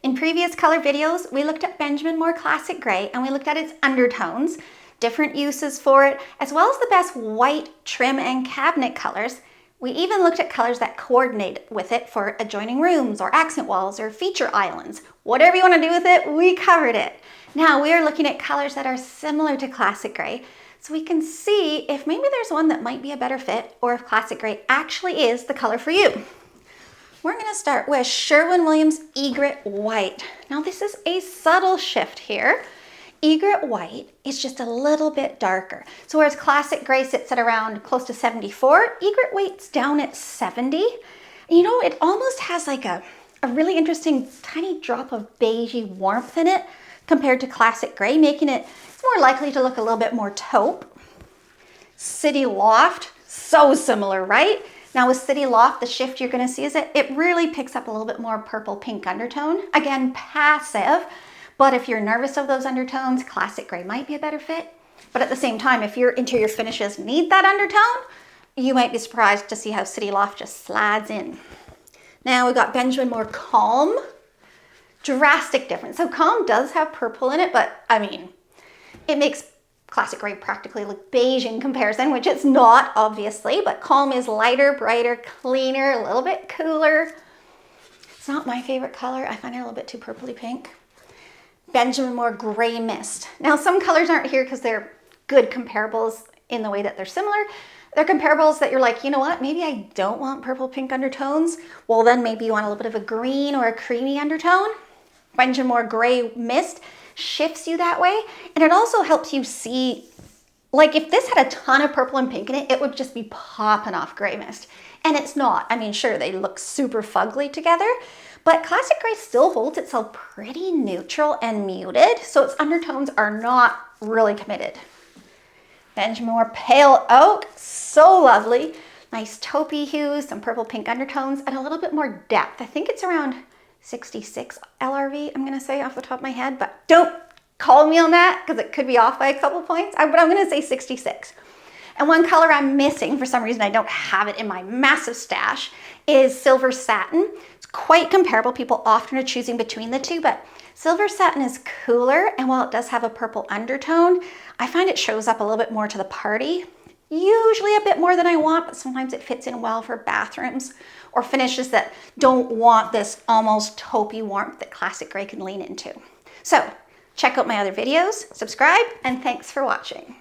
In previous color videos, we looked at Benjamin Moore Classic Gray and we looked at its undertones, different uses for it, as well as the best white trim and cabinet colors. We even looked at colors that coordinate with it for adjoining rooms or accent walls or feature islands. Whatever you want to do with it, we covered it. Now we are looking at colors that are similar to Classic Gray, so we can see if maybe there's one that might be a better fit or if Classic Gray actually is the color for you. We're going to start with Sherwin-Williams Egret White. Now this is a subtle shift here. Egret White is just a little bit darker. So whereas Classic Gray sits at around close to 74, Egret White's down at 70. You know, it almost has like a really interesting tiny drop of beigey warmth in it compared to Classic Gray, making it more likely to look a little bit more taupe. City Loft, so similar, right? Now with City Loft, the shift you're going to see is that it really picks up a little bit more purple pink undertone. Again, passive, but if you're nervous of those undertones, Classic Gray might be a better fit. But at the same time, if your interior finishes need that undertone, you might be surprised to see how City Loft just slides in. Now we've got Benjamin Moore Calm. Drastic difference. So Calm does have purple in it, but I mean, it makes Classic Gray practically look beige in comparison, which it's not, obviously, but Calm is lighter, brighter, cleaner, a little bit cooler. It's not my favorite color. I find it a little bit too purpley pink. Benjamin Moore Gray Mist. Now, some colors aren't here because they're good comparables in the way that they're similar. They're comparables that you're like, you know what, maybe I don't want purple pink undertones. Well, then maybe you want a little bit of a green or a creamy undertone. Benjamin Moore Gray Mist shifts you that way, and it also helps you see, like if this had a ton of purple and pink in it, it would just be popping off Gray Mist, and it's not. I mean, sure, they look super fugly together, but Classic Gray still holds itself pretty neutral and muted, so its undertones are not really committed. Benjamin Moore Pale Oak, so lovely. Nice taupey hues, some purple pink undertones, and a little bit more depth. I think it's around 66 LRV, I'm going to say off the top of my head, but don't call me on that because it could be off by a couple points, but I'm going to say 66. And one color I'm missing, for some reason I don't have it in my massive stash, is Silver Satin. It's quite comparable. People often are choosing between the two, but Silver Satin is cooler, and while it does have a purple undertone, I find it shows up a little bit more to the party. Usually a bit more than I want, but sometimes it fits in well for bathrooms or finishes that don't want this almost taupey warmth that Classic Gray can lean into. So check out my other videos, subscribe, and thanks for watching.